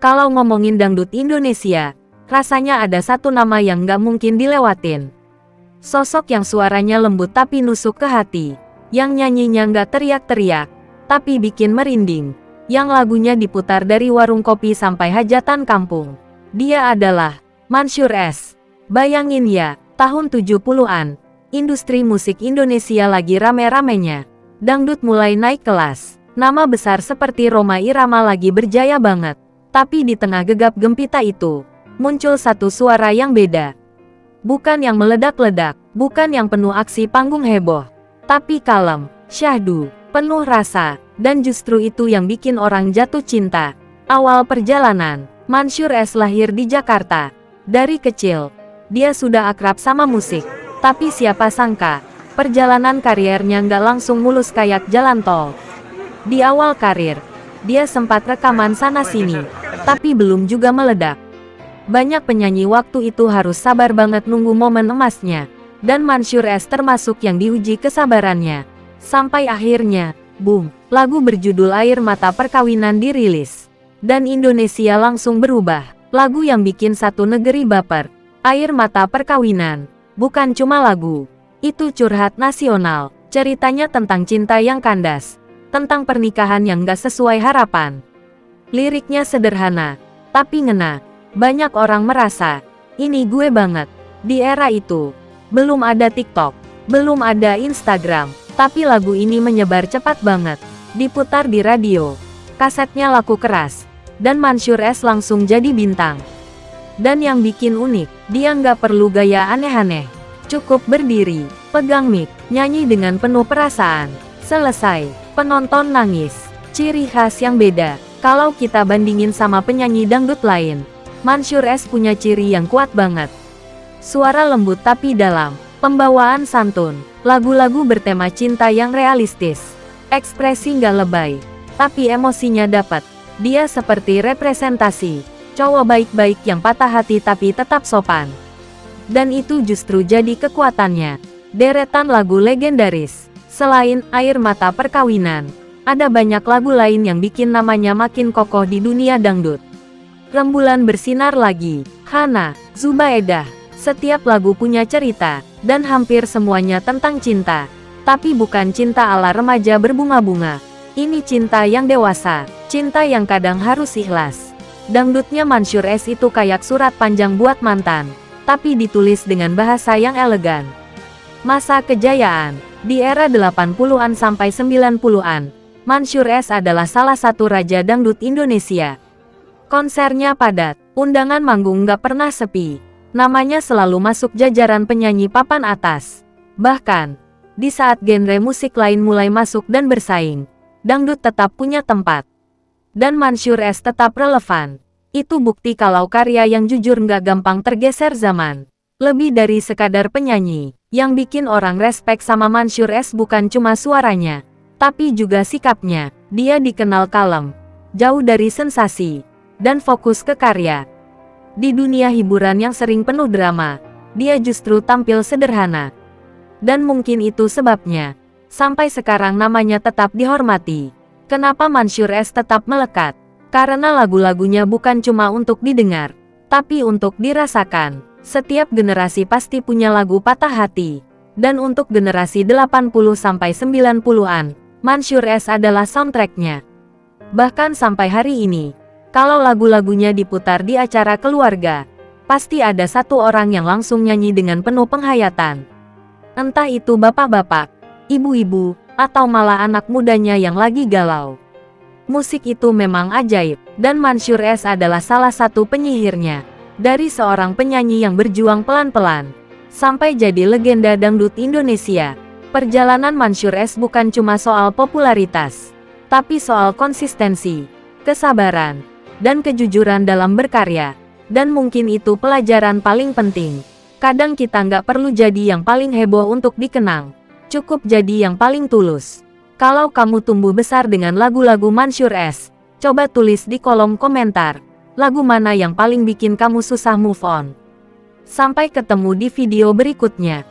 Kalau ngomongin dangdut Indonesia, rasanya ada satu nama yang nggak mungkin dilewatin. Sosok yang suaranya lembut tapi nusuk ke hati, yang nyanyinya nggak teriak-teriak, tapi bikin merinding, yang lagunya diputar dari warung kopi sampai hajatan kampung. Dia adalah Mansyur S. Bayangin ya, tahun 70-an, industri musik Indonesia lagi rame-ramenya. Dangdut mulai naik kelas, nama besar seperti Rhoma Irama lagi berjaya banget. Tapi di tengah gegap gempita itu, muncul satu suara yang beda. Bukan yang meledak-ledak, bukan yang penuh aksi panggung heboh, tapi kalem, syahdu, penuh rasa, dan justru itu yang bikin orang jatuh cinta. Awal perjalanan, Mansyur S lahir di Jakarta. Dari kecil, dia sudah akrab sama musik, tapi siapa sangka, perjalanan karirnya nggak langsung mulus kayak jalan tol. Di awal karir, dia sempat rekaman sana-sini, tapi belum juga meledak. Banyak penyanyi waktu itu harus sabar banget nunggu momen emasnya, dan Mansyur S termasuk yang diuji kesabarannya. Sampai akhirnya, boom, lagu berjudul Air Mata Perkawinan dirilis. Dan Indonesia langsung berubah, lagu yang bikin satu negeri baper. Air Mata Perkawinan, bukan cuma lagu, itu curhat nasional, ceritanya tentang cinta yang kandas, tentang pernikahan yang gak sesuai harapan. Liriknya sederhana, tapi ngena. Banyak orang merasa, ini gue banget. Di era itu, belum ada TikTok, belum ada Instagram, tapi lagu ini menyebar cepat banget. Diputar di radio, kasetnya laku keras, dan Mansyur S langsung jadi bintang. Dan yang bikin unik, dia nggak perlu gaya aneh-aneh. Cukup berdiri, pegang mic, nyanyi dengan penuh perasaan. Selesai, penonton nangis. Ciri khas yang beda, kalau kita bandingin sama penyanyi dangdut lain. Mansyur S punya ciri yang kuat banget. Suara lembut tapi dalam, pembawaan santun, lagu-lagu bertema cinta yang realistis. Ekspresi nggak lebay, tapi emosinya dapat. Dia seperti representasi cowok baik-baik yang patah hati tapi tetap sopan. Dan itu justru jadi kekuatannya. Deretan lagu legendaris. Selain Air Mata Perkawinan, ada banyak lagu lain yang bikin namanya makin kokoh di dunia dangdut. Rembulan Bersinar Lagi, Hana, Zubaedah. Setiap lagu punya cerita, dan hampir semuanya tentang cinta. Tapi bukan cinta ala remaja berbunga-bunga. Ini cinta yang dewasa, cinta yang kadang harus ikhlas. Dangdutnya Mansyur S itu kayak surat panjang buat mantan, tapi ditulis dengan bahasa yang elegan. Masa kejayaan, di era 80-an sampai 90-an, Mansyur S adalah salah satu raja dangdut Indonesia. Konsernya padat, undangan manggung nggak pernah sepi. Namanya selalu masuk jajaran penyanyi papan atas. Bahkan, di saat genre musik lain mulai masuk dan bersaing, dangdut tetap punya tempat. Dan Mansyur S tetap relevan. Itu bukti kalau karya yang jujur nggak gampang tergeser zaman. Lebih dari sekadar penyanyi, yang bikin orang respek sama Mansyur S bukan cuma suaranya, tapi juga sikapnya. Dia dikenal kalem, jauh dari sensasi, dan fokus ke karya. Di dunia hiburan yang sering penuh drama, dia justru tampil sederhana. Dan mungkin itu sebabnya, sampai sekarang namanya tetap dihormati. Kenapa Mansyur S tetap melekat? Karena lagu-lagunya bukan cuma untuk didengar, tapi untuk dirasakan. Setiap generasi pasti punya lagu patah hati. Dan untuk generasi 80-90-an, Mansyur S adalah soundtracknya. Bahkan sampai hari ini, kalau lagu-lagunya diputar di acara keluarga, pasti ada satu orang yang langsung nyanyi dengan penuh penghayatan. Entah itu bapak-bapak, ibu-ibu, atau malah anak mudanya yang lagi galau. Musik itu memang ajaib, dan Mansyur S adalah salah satu penyihirnya. Dari seorang penyanyi yang berjuang pelan-pelan, sampai jadi legenda dangdut Indonesia. Perjalanan Mansyur S bukan cuma soal popularitas, tapi soal konsistensi, kesabaran, dan kejujuran dalam berkarya. Dan mungkin itu pelajaran paling penting. Kadang kita nggak perlu jadi yang paling heboh untuk dikenang. Cukup jadi yang paling tulus. Kalau kamu tumbuh besar dengan lagu-lagu Mansyur S, coba tulis di kolom komentar. Lagu mana yang paling bikin kamu susah move on? Sampai ketemu di video berikutnya.